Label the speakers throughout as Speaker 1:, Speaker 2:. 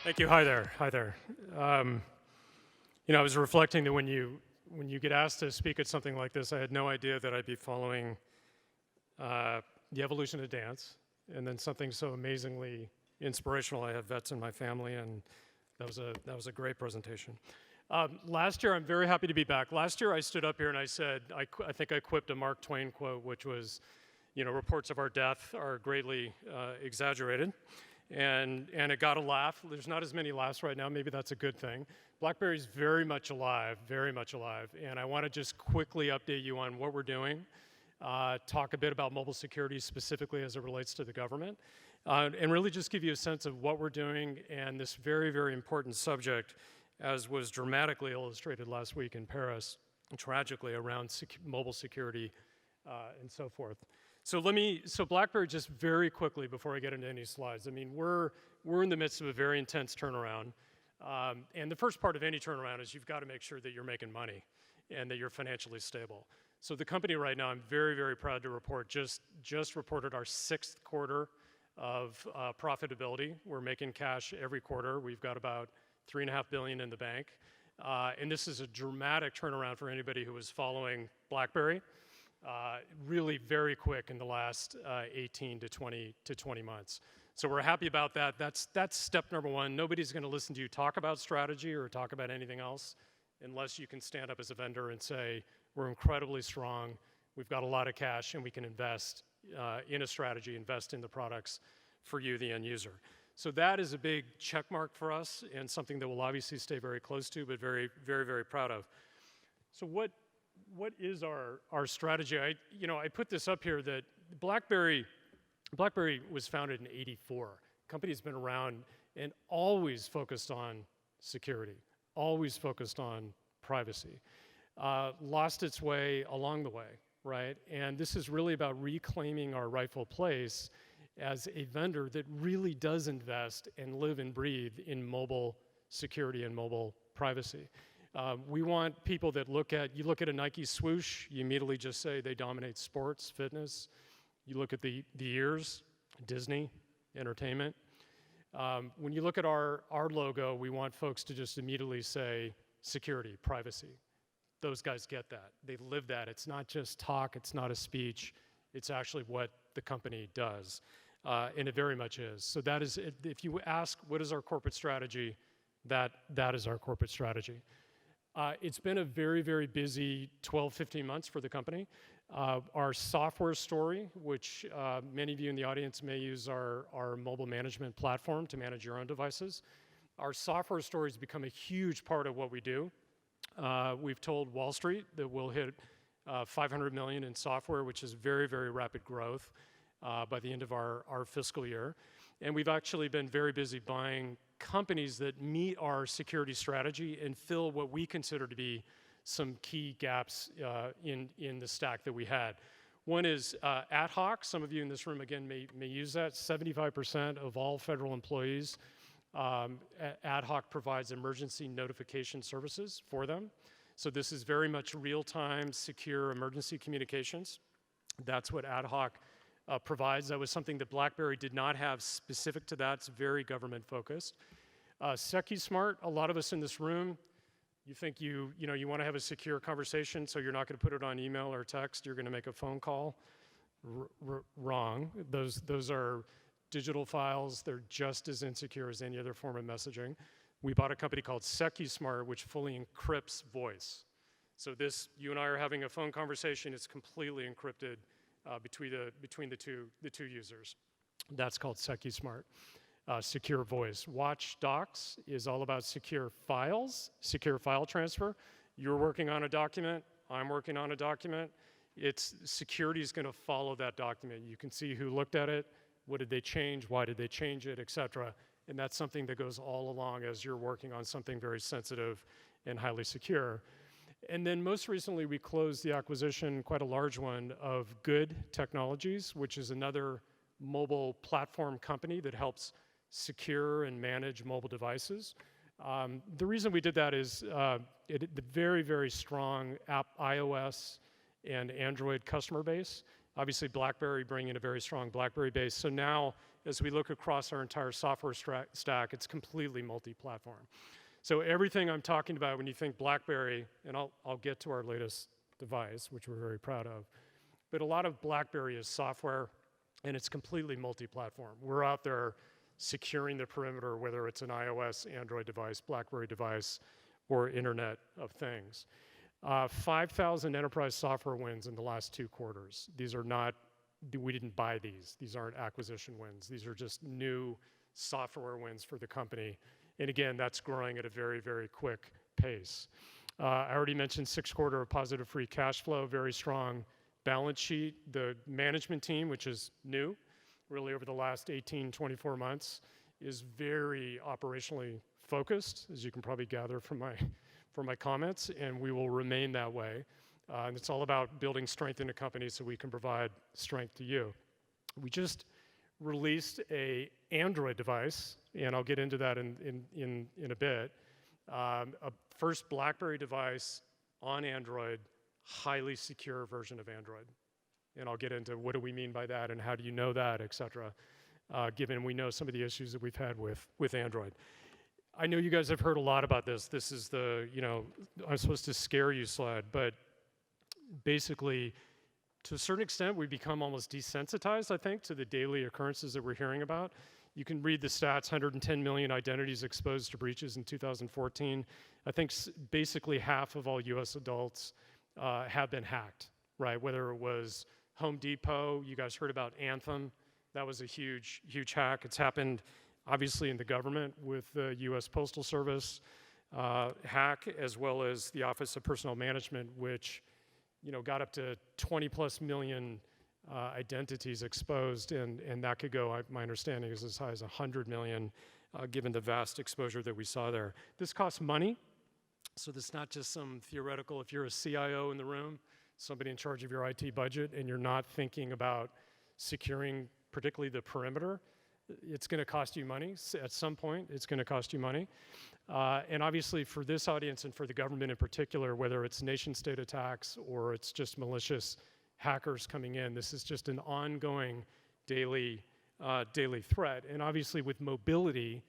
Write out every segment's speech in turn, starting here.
Speaker 1: Thank you. Hi there. Hi there. I was reflecting that when you get asked to speak at something like this, I had no idea that I'd be following the evolution of dance, and then something so amazingly inspirational. I have vets in my family, and that was a great presentation. Last year, I'm very happy to be back. Last year, I stood up here and I said, I think I quipped a Mark Twain quote, which was, reports of our death are greatly exaggerated. And it got a laugh. There's not as many laughs right now. Maybe that's a good thing. BlackBerry's very much alive, very much alive. And I want to just quickly update you on what we're doing, talk a bit about mobile security specifically as it relates to the government, and really just give you a sense of what we're doing and this very, very important subject, as was dramatically illustrated last week in Paris, tragically around mobile security and so forth. So BlackBerry, just very quickly before I get into any slides, I mean, we're in the midst of a very intense turnaround. And the first part of any turnaround is you've got to make sure that you're making money and that you're financially stable. So the company right now, I'm very, very proud to report, just reported our 6th quarter of profitability. We're making cash every quarter. We've got about $3.5 billion in the bank. And this is a dramatic turnaround for anybody who was following BlackBerry. Really very quick in the last 18 to 20 months. So we're happy about that. That's step number one. Nobody's going to listen to you talk about strategy or talk about anything else unless you can stand up as a vendor and say, we're incredibly strong, we've got a lot of cash, and we can invest in a strategy, invest in the products for you, the end user. So that is a big check mark for us and something that we'll obviously stay very close to, but very, very, very proud of. So what is our strategy? I put this up here that BlackBerry was founded in '84. The company's been around and always focused on security, always focused on privacy. Lost its way along the way, right? And this is really about reclaiming our rightful place as a vendor that really does invest and live and breathe in mobile security and mobile privacy. We want people that look at a Nike swoosh, you immediately just say they dominate sports, fitness. You look at the ears, Disney, entertainment. When you look at our logo, we want folks to just immediately say security, privacy. Those guys get that. They live that. It's not just talk, it's not a speech. It's actually what the company does. And it very much is. So that is, if you ask what is our corporate strategy, that is our corporate strategy. It's been a very, very busy 12, 15 months for the company. Our software story, which many of you in the audience may use our mobile management platform to manage your own devices. Our software story has become a huge part of what we do. We've told Wall Street that we'll hit $500 million in software, which is very, very rapid growth by the end of our fiscal year. And we've actually been very busy buying companies that meet our security strategy and fill what we consider to be some key gaps in the stack that we had. One is ad hoc. Some of you in this room, again, may use that. 75% of all federal employees, ad hoc provides emergency notification services for them. So this is very much real-time, secure emergency communications. That's what ad hoc provides. That was something that BlackBerry did not have specific to that. It's very government-focused. SecuSmart, a lot of us in this room, you think you want to have a secure conversation, so you're not going to put it on email or text. You're going to make a phone call. Wrong. Those are digital files. They're just as insecure as any other form of messaging. We bought a company called SecuSmart, which fully encrypts voice. So you and I are having a phone conversation. It's completely encrypted between the two users. That's called SecuSmart, secure voice. WatchDocs is all about secure files, secure file transfer. You're working on a document, I'm working on a document. Security is going to follow that document. You can see who looked at it, what did they change, why did they change it, et cetera. And that's something that goes all along as you're working on something very sensitive and highly secure. And then most recently, we closed the acquisition, quite a large one, of Good Technologies, which is another mobile platform company that helps secure and manage mobile devices. The reason we did that is the very, very strong iOS and Android customer base. Obviously, BlackBerry bringing a very strong BlackBerry base. So now as we look across our entire software stack, it's completely multi-platform. So everything I'm talking about when you think BlackBerry, and I'll get to our latest device, which we're very proud of, but a lot of BlackBerry is software, and it's completely multi-platform. We're out there securing the perimeter, whether it's an iOS, Android device, BlackBerry device, or Internet of Things. 5,000 enterprise software wins in the last 2 quarters. These are not, we didn't buy these. These aren't acquisition wins. These are just new software wins for the company. And again, that's growing at a very, very quick pace. I already mentioned 6th quarter of positive free cash flow, very strong balance sheet. The management team, which is new, really over the last 18, 24 months, is very operationally focused, as you can probably gather from my comments, and we will remain that way. And it's all about building strength in a company so we can provide strength to you. We just released a Android device, and I'll get into that in a bit. A first BlackBerry device on Android, highly secure version of Android. And I'll get into what do we mean by that and how do you know that, et cetera, given we know some of the issues that we've had with Android. I know you guys have heard a lot about this. This is the, I'm supposed to scare you slide, but basically, to a certain extent, we've become almost desensitized, I think, to the daily occurrences that we're hearing about. You can read the stats, 110 million identities exposed to breaches in 2014. I think basically half of all US adults have been hacked, right? Whether it was Home Depot, you guys heard about Anthem, that was a huge, huge hack. It's happened obviously in the government with the US Postal Service hack, as well as the Office of Personnel Management, which got up to 20 plus million identities exposed, and that could go, my understanding is as high as 100 million, given the vast exposure that we saw there. This costs money, so this is not just some theoretical, if you're a CIO in the room, somebody in charge of your IT budget, and you're not thinking about securing particularly the perimeter, it's gonna cost you money. At some point, it's gonna cost you money. And obviously for this audience and for the government in particular, whether it's nation state attacks or it's just malicious hackers coming in, this is just an ongoing daily threat. And obviously with mobility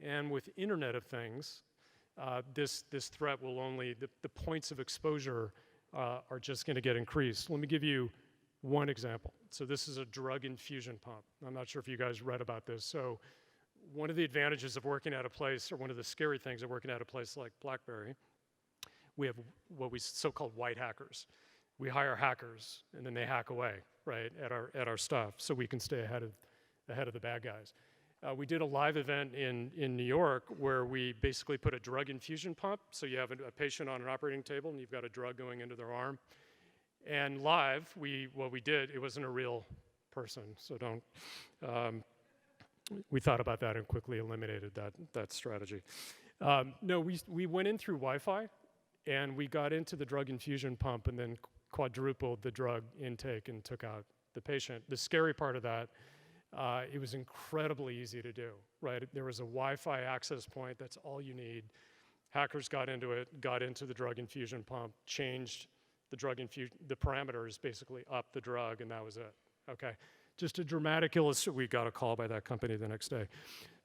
Speaker 1: and with Internet of Things, this threat will only, the points of exposure are just gonna get increased. Let me give you one example. So this is a drug infusion pump. I'm not sure if you guys read about this. So one of the advantages of working at a place, or one of the scary things of working at a place like BlackBerry, we have what we so-called white hackers. We hire hackers, and then they hack away, right, at our stuff, so we can stay ahead of the bad guys. We did a live event in New York where we basically put a drug infusion pump. So you have a patient on an operating table, and you've got a drug going into their arm. And live, what we did, it wasn't a real person, so don't. We thought about that and quickly eliminated that strategy. No, we went in through Wi-Fi, and we got into the drug infusion pump and then quadrupled the drug intake and took out the patient. The scary part of that, it was incredibly easy to do, right? There was a Wi-Fi access point, that's all you need. Hackers got into it, got into the drug infusion pump, changed the the parameters, basically up the drug, and that was it, okay? Just a dramatic illustration. We got a call by that company the next day.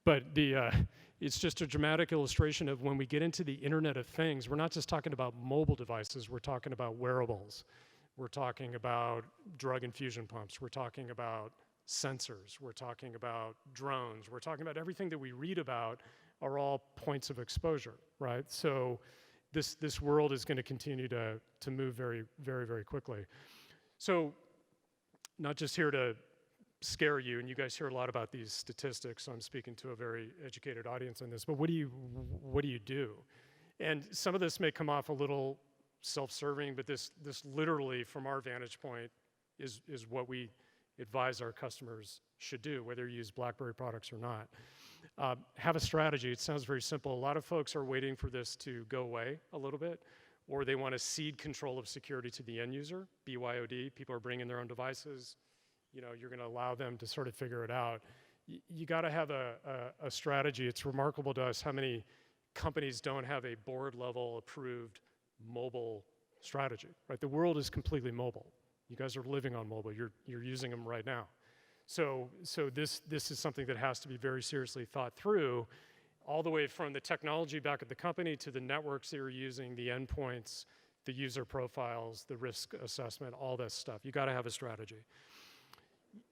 Speaker 1: But it's just a dramatic illustration of when we get into the Internet of Things, we're not just talking about mobile devices, we're talking about wearables. We're talking about drug infusion pumps. We're talking about sensors. We're talking about drones. We're talking about everything that we read about are all points of exposure, right? So this world is going to continue to move very, very, very quickly. So not just here to scare you, and you guys hear a lot about these statistics, so I'm speaking to a very educated audience on this, but what do you do? And some of this may come off a little self-serving, but this literally, from our vantage point, is what we advise our customers should do, whether you use BlackBerry products or not. Have a strategy. It sounds very simple. A lot of folks are waiting for this to go away a little bit, or they want to cede control of security to the end user, BYOD. People are bringing their own devices. You're going to allow them to sort of figure it out. You got to have a strategy. It's remarkable to us how many companies don't have a board-level approved mobile strategy, right? The world is completely mobile. You guys are living on mobile. You're using them right now. So this is something that has to be very seriously thought through, all the way from the technology back at the company to the networks that you're using, the endpoints, the user profiles, the risk assessment, all this stuff. You got to have a strategy.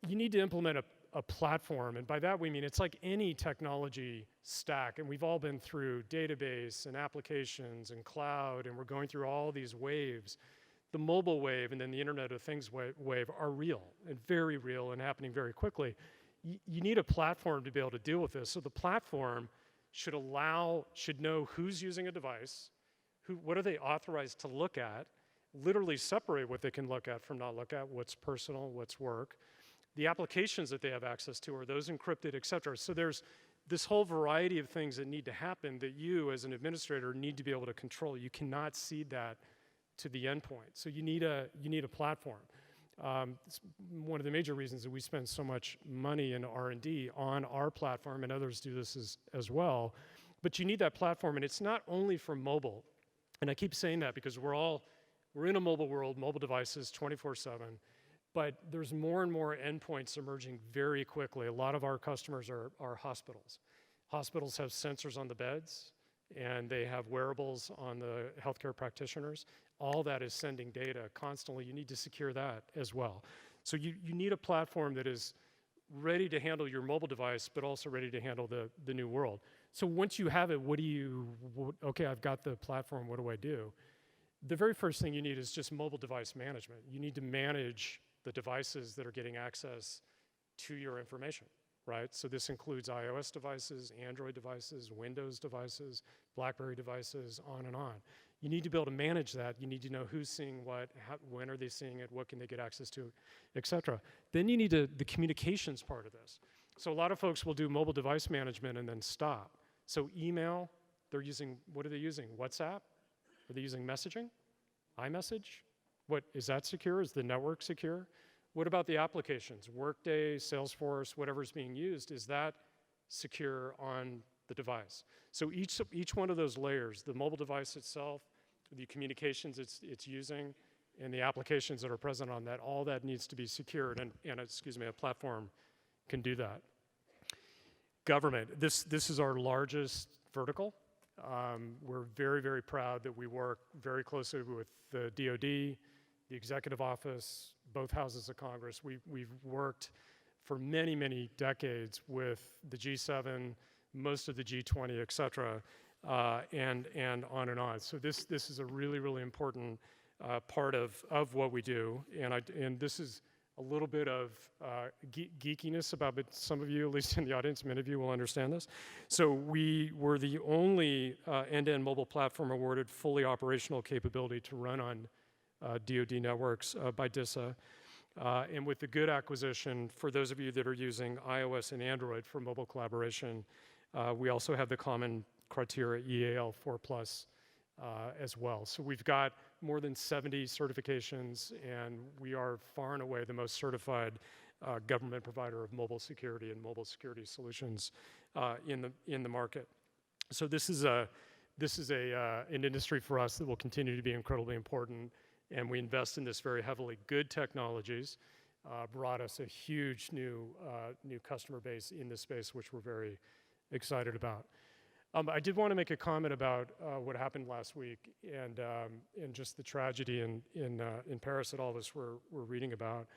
Speaker 1: You need to implement a platform, and by that we mean it's like any technology stack, and we've all been through database and applications and cloud, and we're going through all these waves. The mobile wave and then the Internet of Things wave are real and very real and happening very quickly. You need a platform to be able to deal with this. So the platform should know who's using a device, what are they authorized to look at, literally separate what they can look at from not look at, what's personal, what's work. The applications that they have access to, are those encrypted, et cetera. So there's this whole variety of things that need to happen that you as an administrator need to be able to control. You cannot cede that to the endpoint. So you need a platform. It's one of the major reasons that we spend so much money in R&D on our platform, and others do this as well. But you need that platform, and it's not only for mobile. And I keep saying that because we're in a mobile world, mobile devices 24/7, but there's more and more endpoints emerging very quickly. A lot of our customers are hospitals. Hospitals have sensors on the beds, and they have wearables on the healthcare practitioners. All that is sending data constantly. You need to secure that as well. So you need a platform that is ready to handle your mobile device, but also ready to handle the new world. So once you have it, okay, I've got the platform, what do I do? The very first thing you need is just mobile device management. You need to manage the devices that are getting access to your information, right? So this includes iOS devices, Android devices, Windows devices, BlackBerry devices, on and on. You need to be able to manage that. You need to know who's seeing what, when are they seeing it, what can they get access to, et cetera. Then you need the communications part of this. So a lot of folks will do mobile device management and then stop. So email, what are they using? WhatsApp? Are they using messaging? iMessage? Is that secure? Is the network secure? What about the applications? Workday, Salesforce, whatever's being used, is that secure on the device? So each one of those layers, the mobile device itself, the communications it's using, and the applications that are present on that, all that needs to be secured, and a platform can do that. Government, this is our largest vertical. We're very, very proud that we work very closely with the DoD, the Executive Office, both houses of Congress. We've worked for many, many decades with the G7, most of the G20, et cetera, and on and on. So this is a really, really important part of what we do, and this is a little bit of geekiness about it. Some of you, at least in the audience, many of you will understand this. So we were the only end-to-end mobile platform awarded fully operational capability to run on DoD networks by DISA. And with the Good acquisition, for those of you that are using iOS and Android for mobile collaboration, we also have the common criteria EAL4+ as well. So we've got more than 70 certifications, and we are far and away the most certified government provider of mobile security and mobile security solutions in the market. So this is an industry for us that will continue to be incredibly important, and we invest in this very heavily. Good technologies brought us a huge new customer base in this space, which we're very excited about. I did want to make a comment about what happened last week and just the tragedy in Paris that all of us were reading about.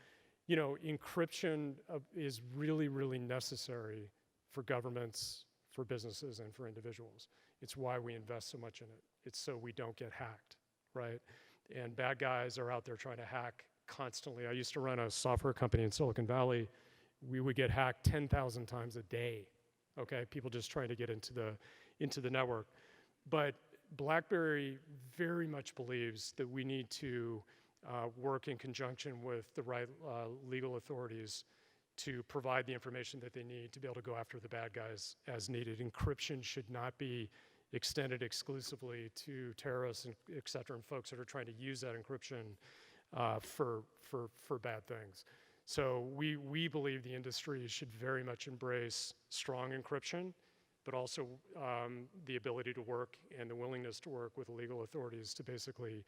Speaker 1: You know, encryption is really, really necessary for governments, for businesses, and for individuals. It's why we invest so much in it. It's so we don't get hacked, right? And bad guys are out there trying to hack constantly. I used to run a software company in Silicon Valley. We would get hacked 10,000 times a day. Okay, people just trying to get into the network. But BlackBerry very much believes that we need to work in conjunction with the right legal authorities to provide the information that they need to be able to go after the bad guys as needed. Encryption should not be extended exclusively to terrorists and et cetera, and folks that are trying to use that encryption for bad things. So we believe the industry should very much embrace strong encryption, but also the ability to work and the willingness to work with legal authorities to basically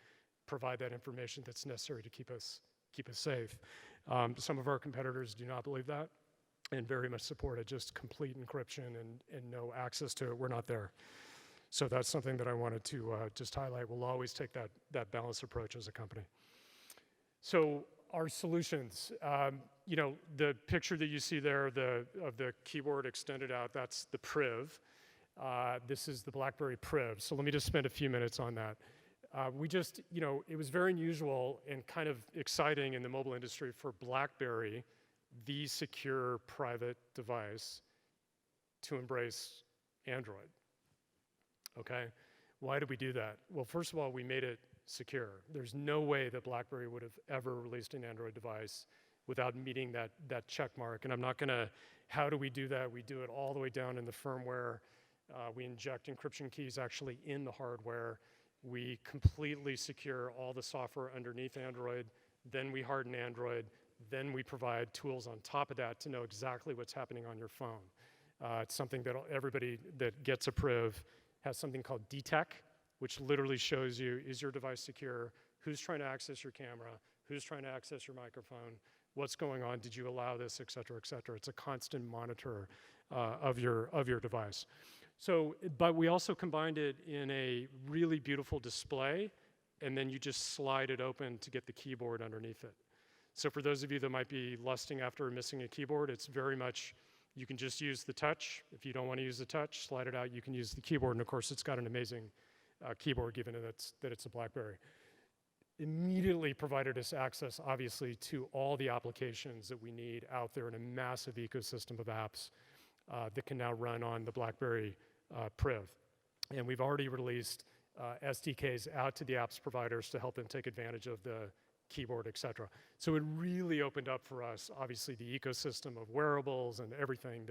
Speaker 1: provide that information that's necessary to keep us safe. Some of our competitors do not believe that. and very much supported just complete encryption and no access to it. We're not there. So that's something that I wanted to just highlight. We'll always take that balanced approach as a company. So our solutions, you know, the picture that you see there of the keyboard extended out, that's the Priv. This is the BlackBerry Priv. So let me just spend a few minutes on that. We just, you know, it was very unusual and kind of exciting in the mobile industry for BlackBerry, the secure private device, to embrace Android. Okay, why did we do that? Well, first of all, we made it secure. There's no way that BlackBerry would have ever released an Android device without meeting that check mark. And I'm not gonna, how do we do that? We do it all the way down in the firmware. We inject encryption keys actually in the hardware. We completely secure all the software underneath Android. Then we harden Android. Then we provide tools on top of that to know exactly what's happening on your phone. It's something that everybody that gets a Priv has something called DTEC, which literally shows you, is your device secure? Who's trying to access your camera? Who's trying to access your microphone? What's going on? Did you allow this, et cetera, et cetera? It's a constant monitor of your device. So, but we also combined it in a really beautiful display, and then you just slide it open to get the keyboard underneath it. So for those of you that might be lusting after missing a keyboard, it's very much, you can just use the touch. If you don't want to use the touch, slide it out, you can use the keyboard. And of course, it's got an amazing keyboard, given that it's a BlackBerry. Immediately provided us access, obviously, to all the applications that we need out there in a massive ecosystem of apps that can now run on the BlackBerry Priv. And we've already released SDKs out to the apps providers to help them take advantage of the keyboard, et cetera. So it really opened up for us, obviously, the ecosystem of wearables and everything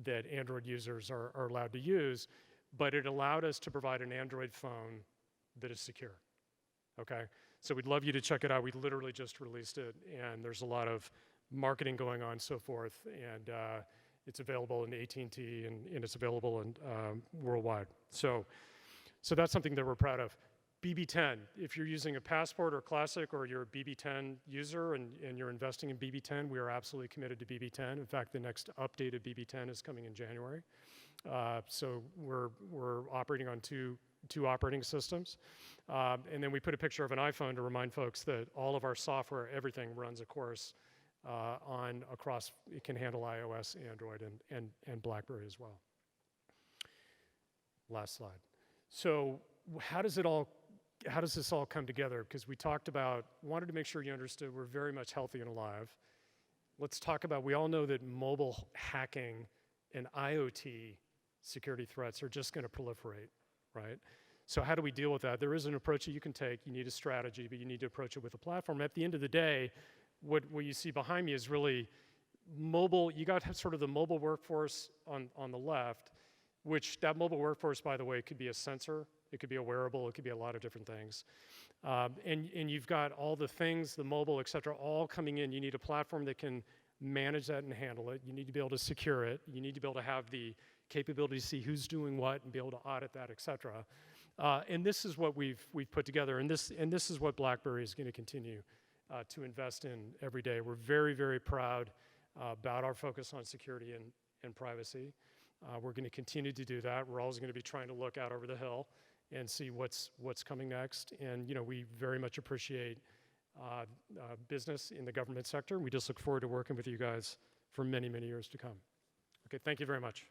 Speaker 1: that Android users are allowed to use, but it allowed us to provide an Android phone that is secure, okay? So we'd love you to check it out. We literally just released it, and there's a lot of marketing going on, so forth, and it's available in AT&T, and it's available in, worldwide. So that's something that we're proud of. BB10, if you're using a Passport or Classic, or you're a BB10 user and you're investing in BB10, we are absolutely committed to BB10. In fact, the next updated BB10 is coming in January. So we're operating on two operating systems. And then we put a picture of an iPhone to remind folks that all of our software, everything runs, of course, across, it can handle iOS, Android, and BlackBerry as well. Last slide. So how does this all come together? Because we talked about, wanted to make sure you understood we're very much healthy and alive. Let's talk about, we all know that mobile hacking and IoT security threats are just going to proliferate, right? So how do we deal with that? There is an approach that you can take. You need a strategy, but you need to approach it with a platform. At the end of the day, what you see behind me is really mobile. You got sort of the mobile workforce on the left, which that mobile workforce, by the way, could be a sensor. It could be a wearable. It could be a lot of different things. And you've got all the things, the mobile, et cetera, all coming in. You need a platform that can manage that and handle it. You need to be able to secure it. You need to be able to have the capability to see who's doing what and be able to audit that, et cetera. And this is what we've put together. And this is what BlackBerry is going to continue to invest in every day. We're very, very proud about our focus on security and privacy. We're going to continue to do that. We're always going to be trying to look out over the hill and see what's coming next. And we very much appreciate business in the government sector. We just look forward to working with you guys for many, many years to come. Okay, thank you very much.